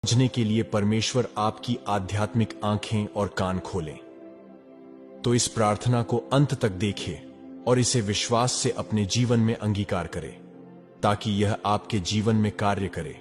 समझने के लिए परमेश्वर आपकी आध्यात्मिक आंखें और कान खोलें। तो इस प्रार्थना को अंत तक देखें और इसे विश्वास से अपने जीवन में अंगीकार करें ताकि यह आपके जीवन में कार्य करे।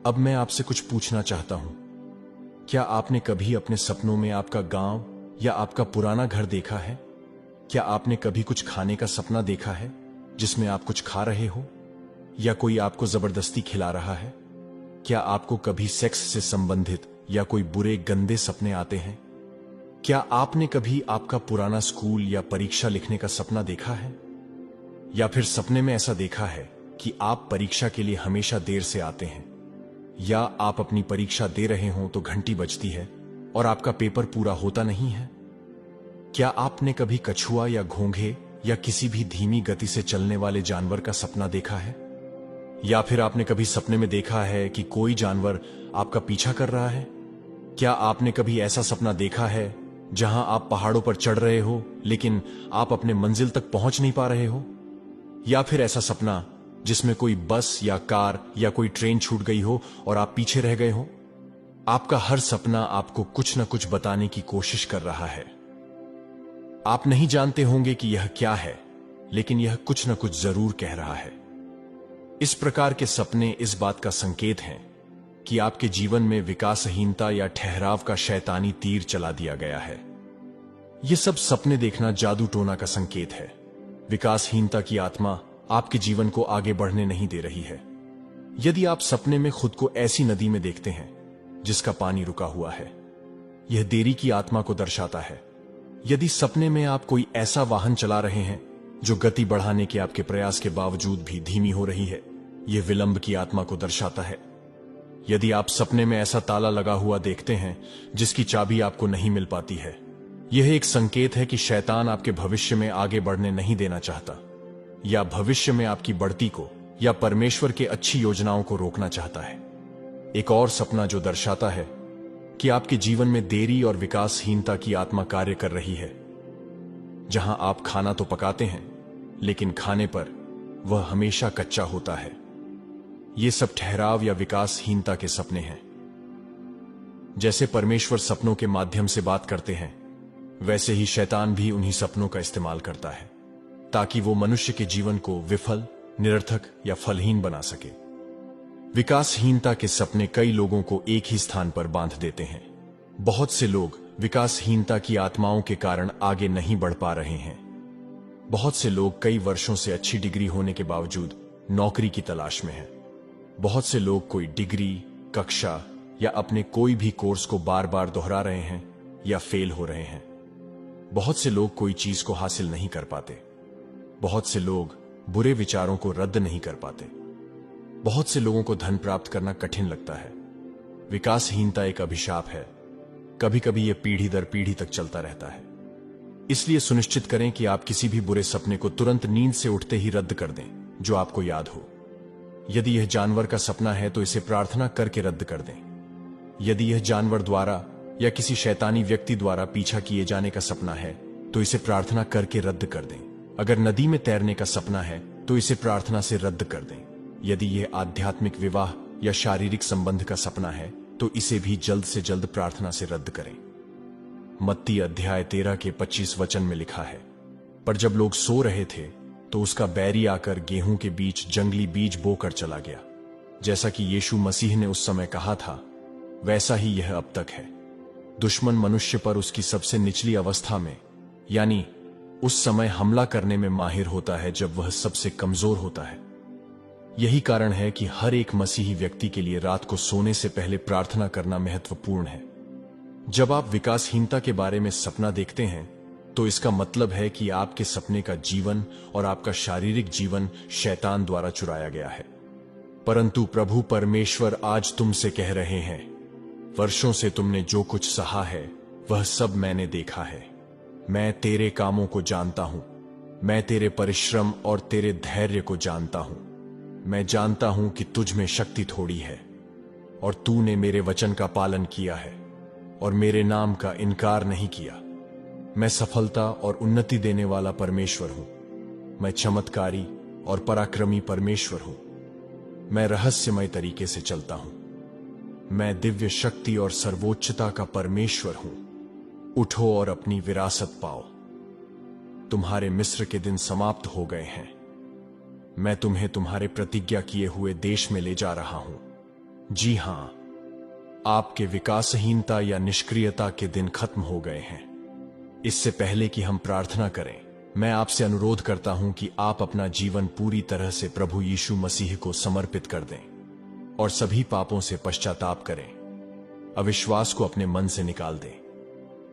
अब मैं आपसे कुछ पूछना चाहता हूं। क्या आपने कभी अपने सपनों में आपका गांव या आपका पुराना घर देखा है? क्या आपने कभी कुछ खाने का सपना देखा है जिसमें आप कुछ खा रहे हो या कोई आपको जबरदस्ती खिला रहा है? क्या आपको कभी सेक्स से संबंधित या कोई बुरे गंदे सपने आते हैं? क्या आपने कभी आपका पुराना स्कूल या परीक्षा लिखने का सपना देखा है? या फिर सपने में ऐसा देखा है कि आप परीक्षा के लिए हमेशा देर से आते हैं, या आप अपनी परीक्षा दे रहे हो तो घंटी बजती है और आपका पेपर पूरा होता नहीं है? क्या आपने कभी कछुआ या घोंघे या किसी भी धीमी गति से चलने वाले जानवर का सपना देखा है? या फिर आपने कभी सपने में देखा है कि कोई जानवर आपका पीछा कर रहा है? क्या आपने कभी ऐसा सपना देखा है जहां आप पहाड़ों पर चढ़ रहे हो लेकिन आप अपने मंजिल तक पहुंच नहीं पा रहे हो? या फिर ऐसा सपना जिसमें कोई बस या कार या कोई ट्रेन छूट गई हो और आप पीछे रह गए हो? आपका हर सपना आपको कुछ न कुछ बताने की कोशिश कर रहा है। आप नहीं जानते होंगे कि यह क्या है, लेकिन यह कुछ न कुछ जरूर कह रहा है। इस प्रकार के सपने इस बात का संकेत हैं कि आपके जीवन में विकासहीनता या ठहराव का शैतानी तीर चला दिया गया है। यह सब सपने देखना जादू टोना का संकेत है। विकासहीनता की आत्मा आपके जीवन को आगे बढ़ने नहीं दे रही है। यदि आप सपने में खुद को ऐसी नदी में देखते हैं जिसका पानी रुका हुआ है, यह देरी की आत्मा को दर्शाता है। यदि सपने में आप कोई ऐसा वाहन चला रहे हैं जो गति बढ़ाने के आपके प्रयास के बावजूद भी धीमी हो रही है, यह विलंब की आत्मा को दर्शाता है। यदि आप सपने में ऐसा ताला लगा हुआ देखते हैं जिसकी चाबी आपको नहीं मिल पाती है, यह एक संकेत है कि शैतान आपके भविष्य में आगे बढ़ने नहीं देना चाहता, या भविष्य में आपकी बढ़ती को या परमेश्वर के अच्छी योजनाओं को रोकना चाहता है। एक और सपना जो दर्शाता है कि आपके जीवन में देरी और विकासहीनता की आत्मा कार्य कर रही है, जहां आप खाना तो पकाते हैं लेकिन खाने पर वह हमेशा कच्चा होता है। ये सब ठहराव या विकासहीनता के सपने हैं। जैसे परमेश्वर सपनों के माध्यम से बात करते हैं, वैसे ही शैतान भी उन्हीं सपनों का इस्तेमाल करता है ताकि वो मनुष्य के जीवन को विफल, निरर्थक या फलहीन बना सके। विकासहीनता के सपने कई लोगों को एक ही स्थान पर बांध देते हैं। बहुत से लोग विकासहीनता की आत्माओं के कारण आगे नहीं बढ़ पा रहे हैं। बहुत से लोग कई वर्षों से अच्छी डिग्री होने के बावजूद नौकरी की तलाश में हैं। बहुत से लोग कोई डिग्री, कक्षा या अपने कोई भी कोर्स को बार बार दोहरा रहे हैं या फेल हो रहे हैं। बहुत से लोग कोई चीज को हासिल नहीं कर पाते। बहुत से लोग बुरे विचारों को रद्द नहीं कर पाते। बहुत से लोगों को धन प्राप्त करना कठिन लगता है। विकासहीनता एक अभिशाप है। कभी कभी यह पीढ़ी दर पीढ़ी तक चलता रहता है। इसलिए सुनिश्चित करें कि आप किसी भी बुरे सपने को तुरंत नींद से उठते ही रद्द कर दें जो आपको याद हो। यदि यह जानवर का सपना है तो इसे प्रार्थना करके रद्द कर दें। यदि यह जानवर द्वारा या किसी शैतानी व्यक्ति द्वारा पीछा किए जाने का सपना है तो इसे प्रार्थना करके रद्द कर दें। अगर नदी में तैरने का सपना है तो इसे प्रार्थना से रद्द कर दें। यदि यह आध्यात्मिक विवाह या शारीरिक संबंध का सपना है तो इसे भी जल्द से जल्द प्रार्थना से रद्द करें। मत्ती अध्याय 13 के 25 वचन में लिखा है, पर जब लोग सो रहे थे तो उसका बैरी आकर गेहूं के बीच जंगली बीज बोकर चला गया। जैसा कि यीशु मसीह ने उस समय कहा था, वैसा ही यह अब तक है। दुश्मन मनुष्य पर उसकी सबसे निचली अवस्था में, यानी उस समय हमला करने में माहिर होता है जब वह सबसे कमजोर होता है। यही कारण है कि हर एक मसीही व्यक्ति के लिए रात को सोने से पहले प्रार्थना करना महत्वपूर्ण है। जब आप विकासहीनता के बारे में सपना देखते हैं तो इसका मतलब है कि आपके सपने का जीवन और आपका शारीरिक जीवन शैतान द्वारा चुराया गया है। परंतु प्रभु परमेश्वर आज तुमसे कह रहे हैं, वर्षों से तुमने जो कुछ सहा है वह सब मैंने देखा है। मैं तेरे कामों को जानता हूं। मैं तेरे परिश्रम और तेरे धैर्य को जानता हूं। मैं जानता हूं कि तुझ में शक्ति थोड़ी है और तूने मेरे वचन का पालन किया है और मेरे नाम का इनकार नहीं किया। मैं सफलता और उन्नति देने वाला परमेश्वर हूं। मैं चमत्कारी और पराक्रमी परमेश्वर हूं। मैं रहस्यमय तरीके से चलता हूं। मैं दिव्य शक्ति और सर्वोच्चता का परमेश्वर हूं। उठो और अपनी विरासत पाओ। तुम्हारे मिस्र के दिन समाप्त हो गए हैं। मैं तुम्हें तुम्हारे प्रतिज्ञा किए हुए देश में ले जा रहा हूं। जी हां, आपके विकासहीनता या निष्क्रियता के दिन खत्म हो गए हैं। इससे पहले कि हम प्रार्थना करें, मैं आपसे अनुरोध करता हूं कि आप अपना जीवन पूरी तरह से प्रभु यीशु मसीह को समर्पित कर दें और सभी पापों से पश्चाताप करें। अविश्वास को अपने मन से निकाल दें।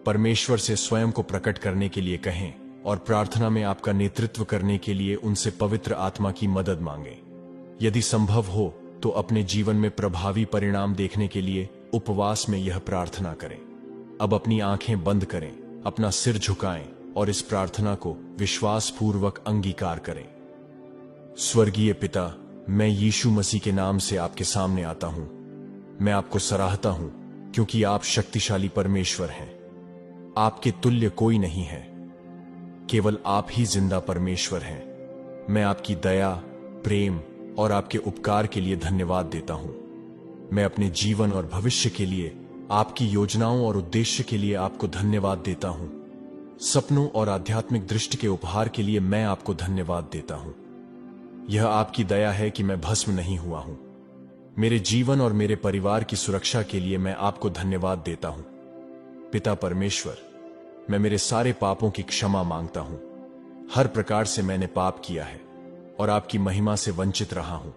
परमेश्वर से स्वयं को प्रकट करने के लिए कहें और प्रार्थना में आपका नेतृत्व करने के लिए उनसे पवित्र आत्मा की मदद मांगें। यदि संभव हो तो अपने जीवन में प्रभावी परिणाम देखने के लिए उपवास में यह प्रार्थना करें। अब अपनी आंखें बंद करें, अपना सिर झुकाएं और इस प्रार्थना को विश्वासपूर्वक अंगीकार करें। स्वर्गीय पिता, मैं यीशु मसीह के नाम से आपके सामने आता हूं। मैं आपको सराहता हूं क्योंकि आप शक्तिशाली परमेश्वर हैं। आपके तुल्य कोई नहीं है। केवल आप ही जिंदा परमेश्वर हैं। मैं आपकी दया, प्रेम और आपके उपकार के लिए धन्यवाद देता हूं। मैं अपने जीवन और भविष्य के लिए, आपकी योजनाओं और उद्देश्य के लिए आपको धन्यवाद देता हूं। सपनों और आध्यात्मिक दृष्टि के उपहार के लिए मैं आपको धन्यवाद देता हूं। यह आपकी दया है कि मैं भस्म नहीं हुआ हूं। मेरे जीवन और मेरे परिवार की सुरक्षा के लिए मैं आपको धन्यवाद देता हूं। पिता परमेश्वर, मैं मेरे सारे पापों की क्षमा मांगता हूं। हर प्रकार से मैंने पाप किया है और आपकी महिमा से वंचित रहा हूं।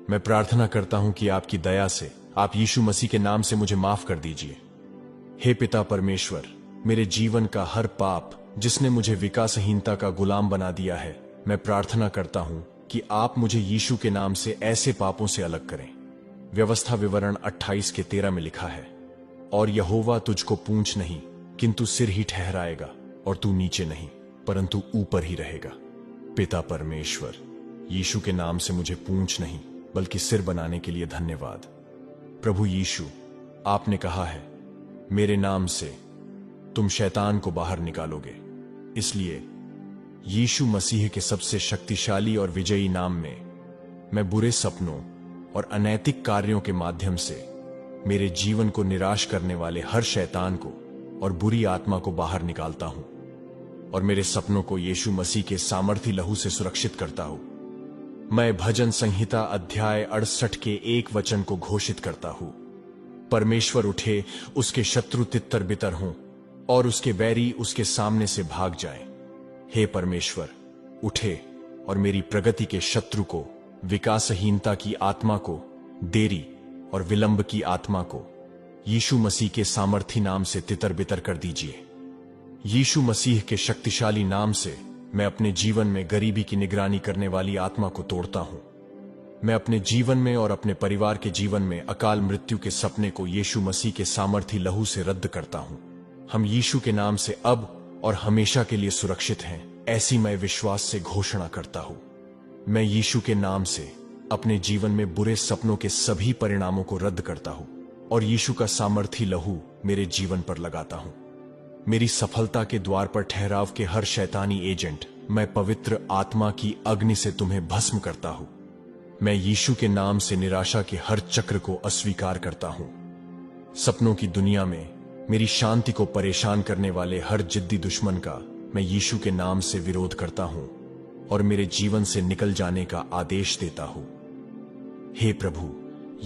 मैं प्रार्थना करता हूं कि आपकी दया से आप यीशु मसीह के नाम से मुझे माफ कर दीजिए। हे पिता परमेश्वर, मेरे जीवन का हर पाप जिसने मुझे विकासहीनता का गुलाम बना दिया है, मैं प्रार्थना करता हूं कि आप मुझे यीशु के नाम से ऐसे पापों से अलग करें। व्यवस्था विवरण 28:13 में लिखा है, और यहोवा तुझको पूंछ नहीं किंतु सिर ही ठहराएगा, और तू नीचे नहीं परंतु ऊपर ही रहेगा। पिता परमेश्वर, यीशु के नाम से मुझे पूंछ नहीं बल्कि सिर बनाने के लिए धन्यवाद। प्रभु यीशु, आपने कहा है, मेरे नाम से तुम शैतान को बाहर निकालोगे। इसलिए यीशु मसीह के सबसे शक्तिशाली और विजयी नाम में मैं बुरे सपनों और अनैतिक कार्यों के माध्यम से मेरे जीवन को निराश करने वाले हर शैतान को और बुरी आत्मा को बाहर निकालता हूं और मेरे सपनों को यीशु मसीह के सामर्थी लहू से सुरक्षित करता हूं। मैं भजन संहिता अध्याय 68 के 1 वचन को घोषित करता हूं, परमेश्वर उठे, उसके शत्रु तितर बितर हों और उसके बैरी उसके सामने से भाग जाएं। हे परमेश्वर, उठे और मेरी प्रगति के शत्रु को, विकासहीनता की आत्मा को, देरी और विलंब की आत्मा को यीशु मसीह के सामर्थी नाम से तितर बितर कर दीजिए। यीशु मसीह के शक्तिशाली नाम से मैं अपने जीवन में गरीबी की निगरानी करने वाली आत्मा को तोड़ता हूं। मैं अपने जीवन में और अपने परिवार के जीवन में अकाल मृत्यु के सपने को यीशु मसीह के सामर्थी लहू से रद्द करता हूं। हम यीशु के नाम से अब और हमेशा के लिए सुरक्षित हैं, ऐसी मैं विश्वास से घोषणा करता हूं। मैं यीशु के नाम से अपने जीवन में बुरे सपनों के सभी परिणामों को रद्द करता हूं और यीशु का सामर्थी लहू मेरे जीवन पर लगाता हूं। मेरी सफलता के द्वार पर ठहराव के हर शैतानी एजेंट, मैं पवित्र आत्मा की अग्नि से तुम्हें भस्म करता हूं। मैं यीशु के नाम से निराशा के हर चक्र को अस्वीकार करता हूं। सपनों की दुनिया में मेरी शांति को परेशान करने वाले हर जिद्दी दुश्मन का मैं यीशु के नाम से विरोध करता हूं और मेरे जीवन से निकल जाने का आदेश देता हूं। हे प्रभु,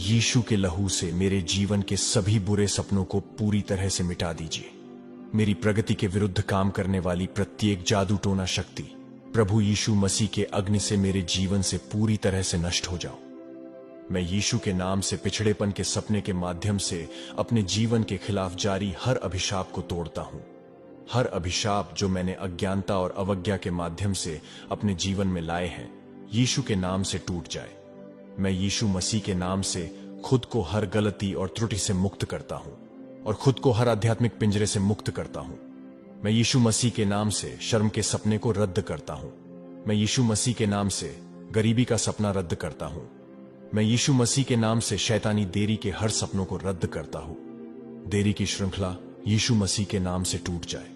यीशु के लहू से मेरे जीवन के सभी बुरे सपनों को पूरी तरह से मिटा दीजिए। मेरी प्रगति के विरुद्ध काम करने वाली प्रत्येक जादू टोना शक्ति प्रभु यीशु मसीह के अग्नि से मेरे जीवन से पूरी तरह से नष्ट हो जाओ। मैं यीशु के नाम से पिछड़ेपन के सपने के माध्यम से अपने जीवन के खिलाफ जारी हर अभिशाप को तोड़ता हूं। हर अभिशाप जो मैंने अज्ञानता और अवज्ञा के माध्यम से अपने जीवन में लाए हैं, यीशु के नाम से टूट जाए। मैं यीशु मसीह के नाम से खुद को हर गलती और त्रुटि से मुक्त करता हूं और खुद को हर आध्यात्मिक पिंजरे से मुक्त करता हूं। मैं यीशु मसीह के नाम से शर्म के सपने को रद्द करता हूं। मैं यीशु मसीह के नाम से गरीबी का सपना रद्द करता हूं। मैं यीशु मसीह के नाम से शैतानी देरी के हर सपनों को रद्द करता हूं। देरी की श्रृंखला यीशु मसीह के नाम से टूट जाए।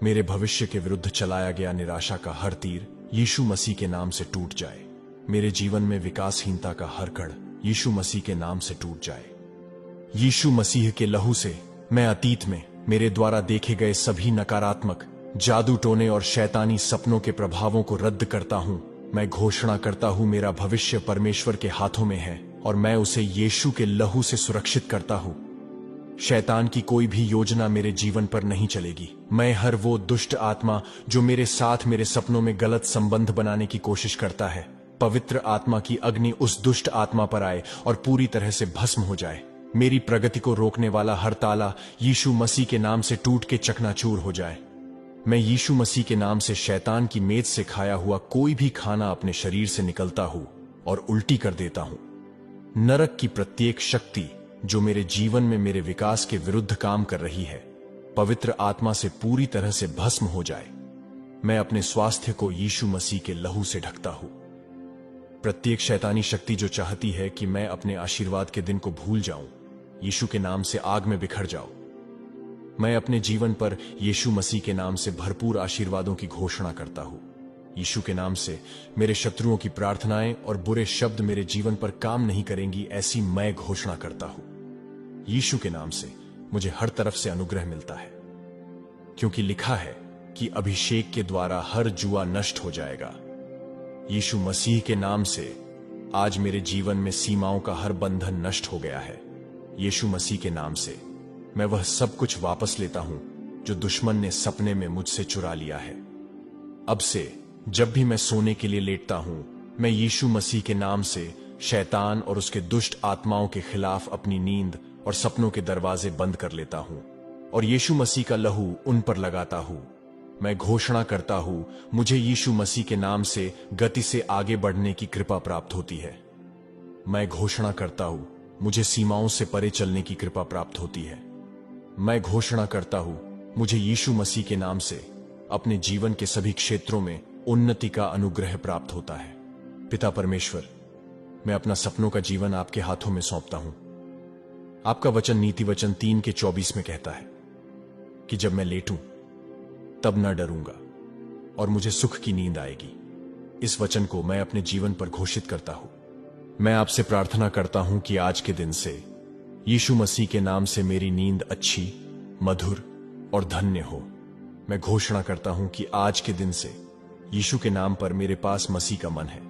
मेरे भविष्य के विरुद्ध चलाया गया निराशा का हर तीर यीशु मसीह के नाम से टूट जाए। मेरे जीवन में विकासहीनता का हर कड़ यीशु मसीह के नाम से टूट जाए। यीशु मसीह के लहू से मैं अतीत में मेरे द्वारा देखे गए सभी नकारात्मक, जादू टोने और शैतानी सपनों के प्रभावों को रद्द करता हूं। मैं घोषणा करता हूं मेरा भविष्य परमेश्वर के हाथों में है और मैं उसे यीशु के लहू से सुरक्षित करता हूं। शैतान की कोई भी योजना मेरे जीवन पर नहीं चलेगी। मैं हर वो दुष्ट आत्मा जो मेरे साथ मेरे सपनों में गलत संबंध बनाने की कोशिश करता है, पवित्र आत्मा की अग्नि उस दुष्ट आत्मा पर आए और पूरी तरह से भस्म हो जाए। मेरी प्रगति को रोकने वाला हर ताला यीशु मसीह के नाम से टूट के चकनाचूर हो जाए। मैं यीशु मसीह के नाम से शैतान की मेज से खाया हुआ कोई भी खाना अपने शरीर से निकलता हूं और उल्टी कर देता हूं। नरक की प्रत्येक शक्ति जो मेरे जीवन में मेरे विकास के विरुद्ध काम कर रही है, पवित्र आत्मा से पूरी तरह से भस्म हो जाए। मैं अपने स्वास्थ्य को यीशु मसीह के लहू से ढकता हूं। प्रत्येक शैतानी शक्ति जो चाहती है कि मैं अपने आशीर्वाद के दिन को भूल जाऊं, यीशु के नाम से आग में बिखर जाओ। मैं अपने जीवन पर यीशु मसीह के नाम से भरपूर आशीर्वादों की घोषणा करता हूं। यीशु के नाम से मेरे शत्रुओं की प्रार्थनाएं और बुरे शब्द मेरे जीवन पर काम नहीं करेंगी, ऐसी मैं घोषणा करता हूं। यीशु के नाम से मुझे हर तरफ से अनुग्रह मिलता है, क्योंकि लिखा है कि अभिषेक के द्वारा हर जुआ नष्ट हो जाएगा। यीशु मसीह के नाम से आज मेरे जीवन में सीमाओं का हर बंधन नष्ट हो गया है। यीशु मसीह के नाम से मैं वह सब कुछ वापस लेता हूं जो दुश्मन ने सपने में मुझसे चुरा लिया है। अब से जब भी मैं सोने के लिए लेटता हूं, मैं यीशु मसीह के नाम से शैतान और उसके दुष्ट आत्माओं के खिलाफ अपनी नींद और सपनों के दरवाजे बंद कर लेता हूं और यीशु मसीह का लहू उन पर लगाता हूं। मैं घोषणा करता हूं, मुझे यीशु मसीह के नाम से गति से आगे बढ़ने की कृपा प्राप्त होती है। मैं घोषणा करता हूं, मुझे सीमाओं से परे चलने की कृपा प्राप्त होती है। मैं घोषणा करता हूं, मुझे यीशु मसीह के नाम से अपने जीवन के सभी क्षेत्रों में उन्नति का अनुग्रह प्राप्त होता है। पिता परमेश्वर, मैं अपना सपनों का जीवन आपके हाथों में सौंपता हूं। आपका वचन नीति वचन 3:24 में कहता है कि जब मैं लेटूं तब न डरूंगा और मुझे सुख की नींद आएगी। इस वचन को मैं अपने जीवन पर घोषित करता हूं। मैं आपसे प्रार्थना करता हूं कि आज के दिन से यीशु मसीह के नाम से मेरी नींद अच्छी, मधुर और धन्य हो। मैं घोषणा करता हूं कि आज के दिन से यीशु के नाम पर मेरे पास मसीह का मन है।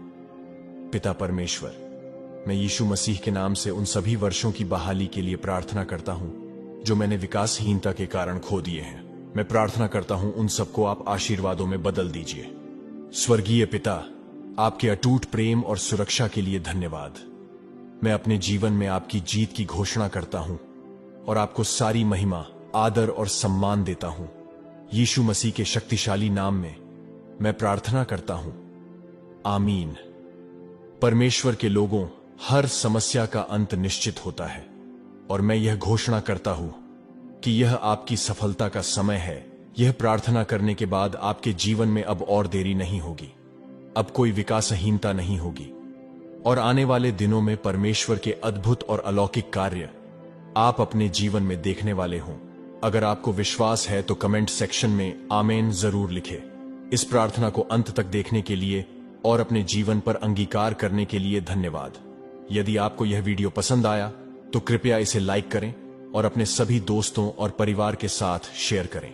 पिता परमेश्वर, मैं यीशु मसीह के नाम से उन सभी वर्षों की बहाली के लिए प्रार्थना करता हूं जो मैंने विकासहीनता के कारण खो दिए हैं। मैं प्रार्थना करता हूं उन सबको आप आशीर्वादों में बदल दीजिए। स्वर्गीय पिता, आपके अटूट प्रेम और सुरक्षा के लिए धन्यवाद। मैं अपने जीवन में आपकी जीत की घोषणा करता हूं और आपको सारी महिमा, आदर और सम्मान देता हूं। यीशु मसीह के शक्तिशाली नाम में मैं प्रार्थना करता हूं, आमीन। परमेश्वर के लोगों, हर समस्या का अंत निश्चित होता है और मैं यह घोषणा करता हूं कि यह आपकी सफलता का समय है। यह प्रार्थना करने के बाद आपके जीवन में अब और देरी नहीं होगी, अब कोई विकासहीनता नहीं होगी और आने वाले दिनों में परमेश्वर के अद्भुत और अलौकिक कार्य आप अपने जीवन में देखने वाले हों। अगर आपको विश्वास है तो कमेंट सेक्शन में आमीन जरूर लिखें। इस प्रार्थना को अंत तक देखने के लिए और अपने जीवन पर अंगीकार करने के लिए धन्यवाद। यदि आपको यह वीडियो पसंद आया तो कृपया इसे लाइक करें और अपने सभी दोस्तों और परिवार के साथ शेयर करें।